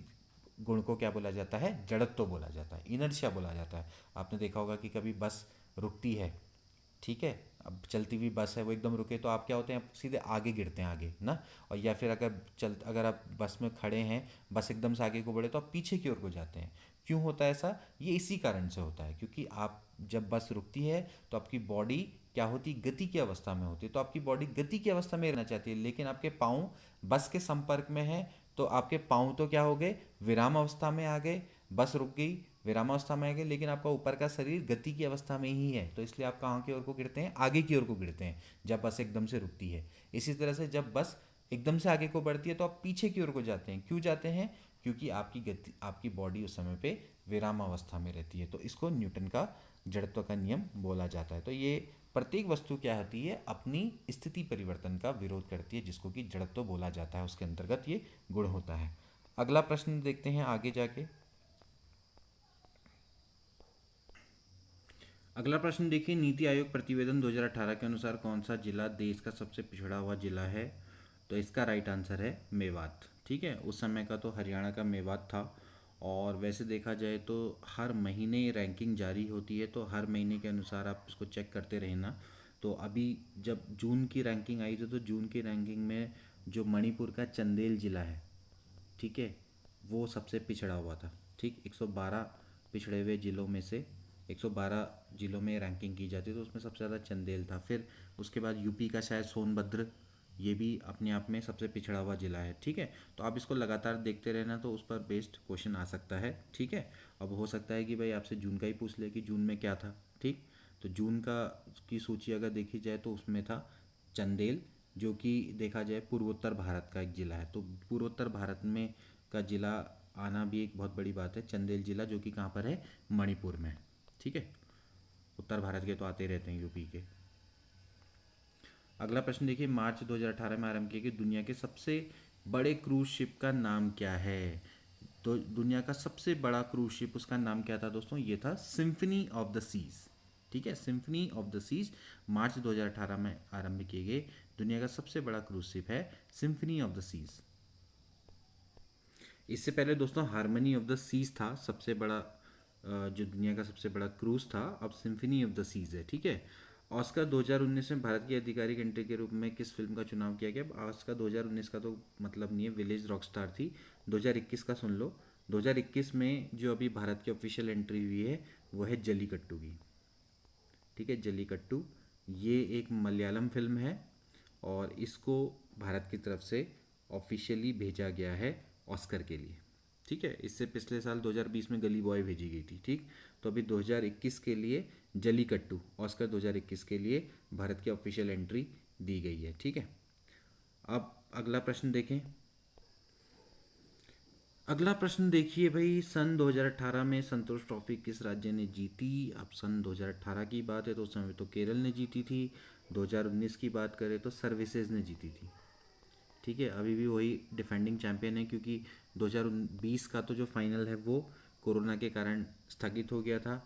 गुण को क्या बोला जाता है? जड़त्व बोला जाता है, इनर्शिया बोला जाता है। आपने देखा होगा कि कभी बस रुकती है, ठीक है, अब चलती हुई बस है, वो एकदम रुके तो आप क्या होते हैं, सीधे आगे गिरते हैं आगे ना। और या फिर अगर आप बस में खड़े हैं, बस एकदम से आगे को बढ़े तो आप पीछे की ओर को जाते हैं। क्यों होता है ऐसा? ये इसी कारण से होता है, क्योंकि आप जब बस रुकती है तो आपकी बॉडी क्या होती, गति की अवस्था में होती है। तो आपकी बॉडी गति की अवस्था में रहना चाहती है, लेकिन आपके पाँव बस के संपर्क में है तो आपके पाँव तो क्या हो गए, विराम अवस्था में आ गए। बस रुक गई, विरामावस्था में आ गए, लेकिन आपका ऊपर का शरीर गति की अवस्था में ही है, तो इसलिए आप कहाँ की ओर को गिरते हैं, आगे की ओर को गिरते हैं जब बस एकदम से रुकती है। इसी तरह से जब बस एकदम से आगे को बढ़ती है तो आप पीछे की ओर को जाते हैं। क्यों जाते हैं? क्योंकि आपकी गति, आपकी बॉडी उस समय पे विराम अवस्था में रहती है। तो इसको न्यूटन का जड़त्व का नियम बोला जाता है। तो ये प्रत्येक वस्तु क्या होती है, अपनी स्थिति परिवर्तन का विरोध करती है, जिसको कि जड़त्व बोला जाता है, उसके अंतर्गत ये गुण होता है। अगला प्रश्न देखते हैं आगे जाके। अगला प्रश्न देखिए, नीति आयोग प्रतिवेदन 2018 के अनुसार कौन सा जिला देश का सबसे पिछड़ा हुआ जिला है? तो इसका राइट आंसर है मेवात। ठीक है, उस समय का तो हरियाणा का मेवात था। और वैसे देखा जाए तो हर महीने रैंकिंग जारी होती है, तो हर महीने के अनुसार आप इसको चेक करते रहना। तो अभी जब जून की रैंकिंग आई थी तो जून की रैंकिंग में जो मणिपुर का चंदेल जिला है, ठीक है, वो सबसे पिछड़ा हुआ था। ठीक, 112 पिछड़े हुए जिलों में से 112 जिलों में रैंकिंग की जाती है, तो उसमें सबसे ज़्यादा चंदेल था। फिर उसके बाद यूपी का शायद सोनभद्र, ये भी अपने आप में सबसे पिछड़ा हुआ जिला है। ठीक है, तो आप इसको लगातार देखते रहना, तो उस पर बेस्ड क्वेश्चन आ सकता है। ठीक है, अब हो सकता है कि भाई आपसे जून का ही पूछ ले कि जून में क्या था। ठीक, तो जून का की सूची अगर देखी जाए तो उसमें था चंदेल, जो कि देखा जाए पूर्वोत्तर भारत का एक ज़िला है। तो पूर्वोत्तर भारत में का ज़िला आना भी एक बहुत बड़ी बात है। चंदेल ज़िला जो कि कहाँ पर है, मणिपुर में। ठीक है, उत्तर भारत के तो आते रहते हैं यूपी के। अगला प्रश्न देखिए, मार्च 2018 में आरंभ किए गए दुनिया के सबसे बड़े क्रूज शिप का नाम क्या है? तो दुनिया का सबसे बड़ा क्रूज शिप, उसका नाम क्या था दोस्तों? ये था सिम्फनी ऑफ द सीज। ठीक है, symphony of the seas March 2018 में आरंभ किए गए दुनिया का सबसे बड़ा क्रूज शिप है सिम्फनी ऑफ द सीज। इससे पहले दोस्तों हारमनी ऑफ द सीज था सबसे बड़ा, जो दुनिया का सबसे बड़ा क्रूज था। अब सिम्फनी ऑफ द सीज है। ठीक है। ऑस्कर 2019 में भारत की आधिकारिक एंट्री के रूप में किस फिल्म का चुनाव किया गया? अब ऑस्कर 2019 का तो मतलब नहीं है, विलेज रॉकस्टार थी। 2021 का सुन लो। 2021 में जो अभी भारत की ऑफिशियल एंट्री हुई है वो है जल्लीकट्टू की। ठीक है, जल्लीकट्टू ये एक मलयालम फिल्म है और इसको भारत की तरफ से ऑफिशियली भेजा गया है ऑस्कर के लिए। ठीक है, इससे पिछले साल 2020 में गली बॉय भेजी गई थी। ठीक, तो अभी 2021 के लिए जल्लीकट्टू, ऑस्कर 2021 के लिए भारत की ऑफिशियल एंट्री दी गई है। ठीक है, अब अगला प्रश्न देखें। अगला प्रश्न देखिए भाई, सन 2018 में संतोष ट्रॉफी किस राज्य ने जीती? अब सन 2018 की बात है तो उस समय तो केरल ने जीती थी। 2019 की बात करें तो सर्विसेज ने जीती थी। ठीक है, अभी भी वही डिफेंडिंग चैंपियन है, क्योंकि 2020 का तो जो फाइनल है वो कोरोना के कारण स्थगित हो गया था।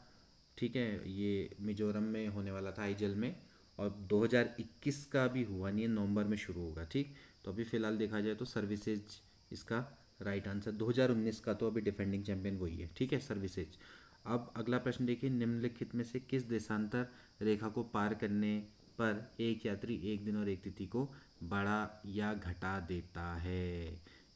ठीक है, ये मिजोरम में होने वाला था, आइजल में। और 2021 का भी हुआ नहीं है, नवंबर में शुरू होगा। ठीक, तो अभी फ़िलहाल देखा जाए तो सर्विसेज इसका राइट आंसर। 2019 का तो अभी डिफेंडिंग चैंपियन वही है। ठीक है, सर्विसेज। अब अगला प्रश्न देखिए, निम्नलिखित में से किस देशांतर रेखा को पार करने पर एक यात्री एक दिन और एक तिथि को बढ़ा या घटा देता है?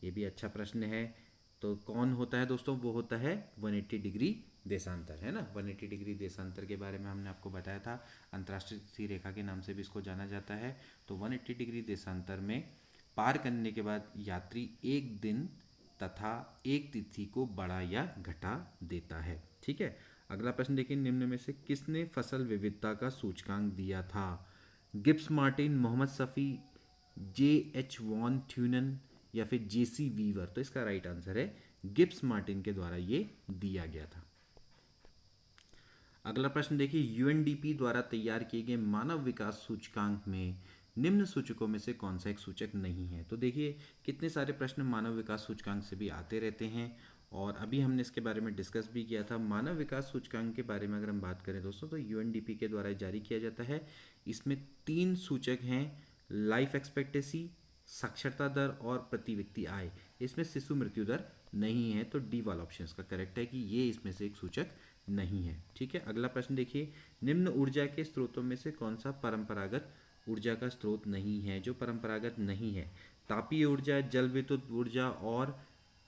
ये भी अच्छा प्रश्न है। तो कौन होता है दोस्तों? वो होता है 180 डिग्री देशांतर, है ना। 180 डिग्री देशांतर के बारे में हमने आपको बताया था, अंतर्राष्ट्रीय तिथि रेखा के नाम से भी इसको जाना जाता है। तो 180 डिग्री देशांतर में पार करने के बाद यात्री एक दिन तथा एक तिथि को बढ़ा या घटा देता है। ठीक है, अगला प्रश्न देखिए, निम्न में से किसने फसल विविधता का सूचकांक दिया था? गिब्स मार्टिन, मोहम्मद सफ़ी, जे एच वॉन थ्यूनन या फिर जेसी वीवर? तो इसका राइट आंसर है गिब्स मार्टिन के द्वारा ये दिया गया था। अगला प्रश्न देखिए, यूएनडीपी द्वारा तैयार किए गए मानव विकास सूचकांक में निम्न सूचकों में से कौन सा एक सूचक नहीं है? तो देखिए, कितने सारे प्रश्न मानव विकास सूचकांक से भी आते रहते हैं और अभी हमने इसके बारे में डिस्कस भी किया था। मानव विकास सूचकांक के बारे में अगर हम बात करें दोस्तों, तो यूएनडीपी के द्वारा जारी किया जाता है। इसमें 3 सूचक हैं, लाइफ एक्सपेक्टेसी, साक्षरता दर और प्रति व्यक्ति आय। इसमें शिशु मृत्यु दर नहीं है, तो डी वाला ऑप्शन इसका करेक्ट है कि ये इसमें से एक सूचक नहीं है। ठीक है, अगला प्रश्न देखिए, निम्न ऊर्जा के स्रोतों में से कौन सा परंपरागत ऊर्जा का स्रोत नहीं है? जो परंपरागत नहीं है, तापीय ऊर्जा, जल विद्युत ऊर्जा और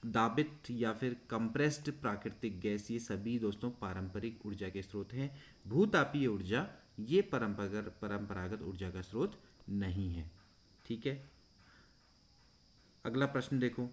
दाबित या फिर कंप्रेस्ड प्राकृतिक गैस, ये सभी दोस्तों पारंपरिक ऊर्जा के स्रोत हैं। भूतापीय ऊर्जा ये परंपरागत ऊर्जा का स्रोत नहीं है। ठीक है, अगला प्रश्न देखो,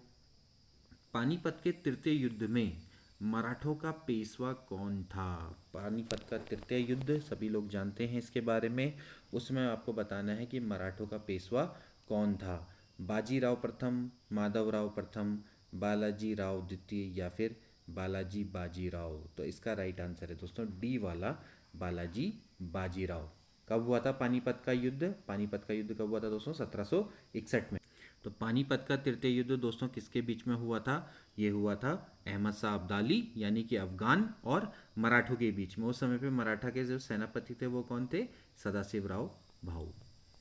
पानीपत के तृतीय युद्ध में मराठों का पेशवा कौन था? पानीपत का तृतीय युद्ध सभी लोग जानते हैं इसके बारे में। उसमें आपको बताना है कि मराठों का पेशवा कौन था। बाजीराव प्रथम, माधवराव प्रथम, बालाजी राव द्वितीय या फिर बालाजी बाजीराव? तो इसका राइट आंसर है दोस्तों डी वाला, बालाजी बाजीराव। कब हुआ था पानीपत का युद्ध? पानीपत का युद्ध कब हुआ था दोस्तों? 1761 में। तो पानीपत का तृतीय युद्ध दोस्तों किसके बीच में हुआ था? ये हुआ था अहमद शाह अब्दाली यानी कि अफगान और मराठों के बीच में। उस समय पे मराठा के जो सेनापति थे वो कौन थे? सदाशिवराव भाऊ।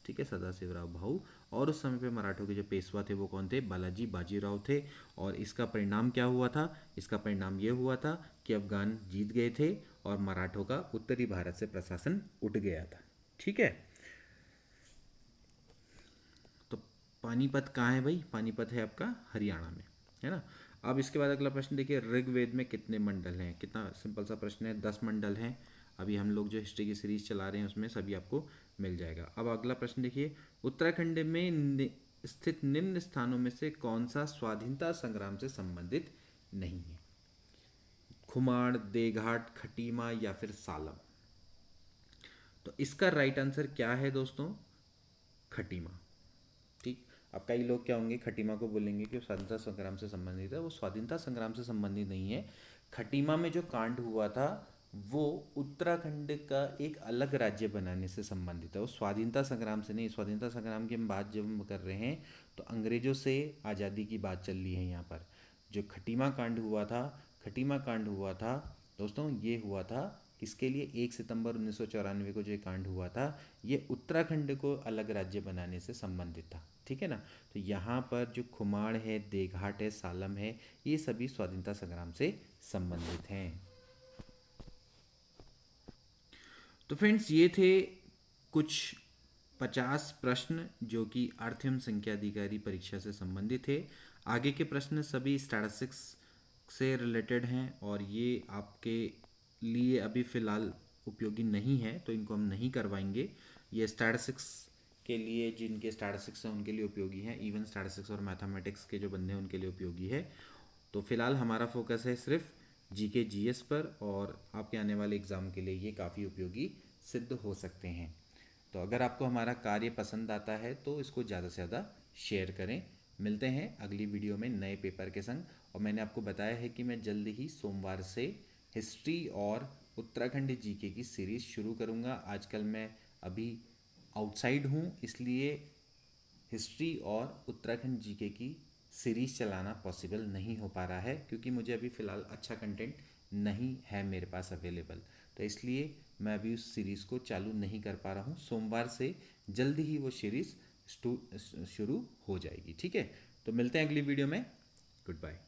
ठीक है, सदाशिवराव भाऊ। और उस समय पे मराठों के जो पेशवा थे वो कौन थे? बालाजी बाजीराव थे। और इसका परिणाम क्या हुआ था? इसका परिणाम ये हुआ था कि अफगान जीत गए थे और मराठों का उत्तरी भारत से प्रशासन उठ गया था। ठीक है, तो पानीपत कहाँ है भाई? पानीपत है आपका हरियाणा में, है ना। अब इसके बाद अगला प्रश्न देखिए, ऋग्वेद में कितने मंडल हैं? कितना सिंपल सा प्रश्न है, 10 मंडल हैं। अभी हम लोग जो हिस्ट्री की सीरीज चला रहे हैं उसमें सभी आपको मिल जाएगा। अब अगला प्रश्न देखिए, उत्तराखंड में स्थित निम्न स्थानों में से कौन सा स्वाधीनता संग्राम से संबंधित नहीं है? खुमाड़, देघाट, खटीमा या फिर सालम? तो इसका राइट आंसर क्या है दोस्तों? खटीमा। ठीक, अब कई लोग क्या होंगे, खटीमा को बोलेंगे कि वो स्वाधीनता संग्राम से संबंधित है। वो स्वाधीनता संग्राम से संबंधित नहीं है। खटीमा में जो कांड हुआ था वो उत्तराखंड का एक अलग राज्य बनाने से संबंधित है। वो स्वाधीनता संग्राम से नहीं, स्वाधीनता संग्राम की हम बात जब हम कर रहे हैं तो अंग्रेजों से आज़ादी की बात चल रही है यहाँ पर। जो खटीमा कांड हुआ था, खटीमा कांड हुआ था दोस्तों, ये हुआ था किसके लिए? 1 सितंबर 1994 को जो ये कांड हुआ था, ये उत्तराखंड को अलग राज्य बनाने से संबंधित था। ठीक है ना? तो यहाँ पर जो खुमाड़ है, देघाट है, सालम है, ये सभी स्वाधीनता संग्राम से संबंधित हैं। तो फ्रेंड्स, ये थे कुछ 50 प्रश्न जो कि अर्थ एवं संख्या अधिकारी परीक्षा से संबंधित थे। आगे के प्रश्न सभी स्टैटिस्टिक्स से रिलेटेड हैं और ये आपके लिए अभी फ़िलहाल उपयोगी नहीं है, तो इनको हम नहीं करवाएंगे। ये स्टैटिस्टिक्स के लिए, जिनके स्टैटिस्टिक्स हैं उनके लिए उपयोगी हैं, इवन स्टैटिस्टिक्स और मैथमेटिक्स के जो बंदे हैं उनके लिए उपयोगी है। तो फिलहाल हमारा फोकस है सिर्फ जीके जीएस पर, और आपके आने वाले एग्ज़ाम के लिए ये काफ़ी उपयोगी सिद्ध हो सकते हैं। तो अगर आपको हमारा कार्य पसंद आता है तो इसको ज़्यादा से ज़्यादा शेयर करें। मिलते हैं अगली वीडियो में नए पेपर के संग। और मैंने आपको बताया है कि मैं जल्द ही सोमवार से हिस्ट्री और उत्तराखंड जीके की सीरीज़ शुरू करूँगा। आजकल मैं अभी आउटसाइड हूँ, इसलिए हिस्ट्री और उत्तराखंड जीके की सीरीज़ चलाना पॉसिबल नहीं हो पा रहा है, क्योंकि मुझे अभी फ़िलहाल अच्छा कंटेंट नहीं है मेरे पास अवेलेबल। तो इसलिए मैं अभी उस सीरीज़ को चालू नहीं कर पा रहा हूँ। सोमवार से जल्दी ही वो सीरीज़ शुरू हो जाएगी। ठीक है, तो मिलते हैं अगली वीडियो में। Good bye.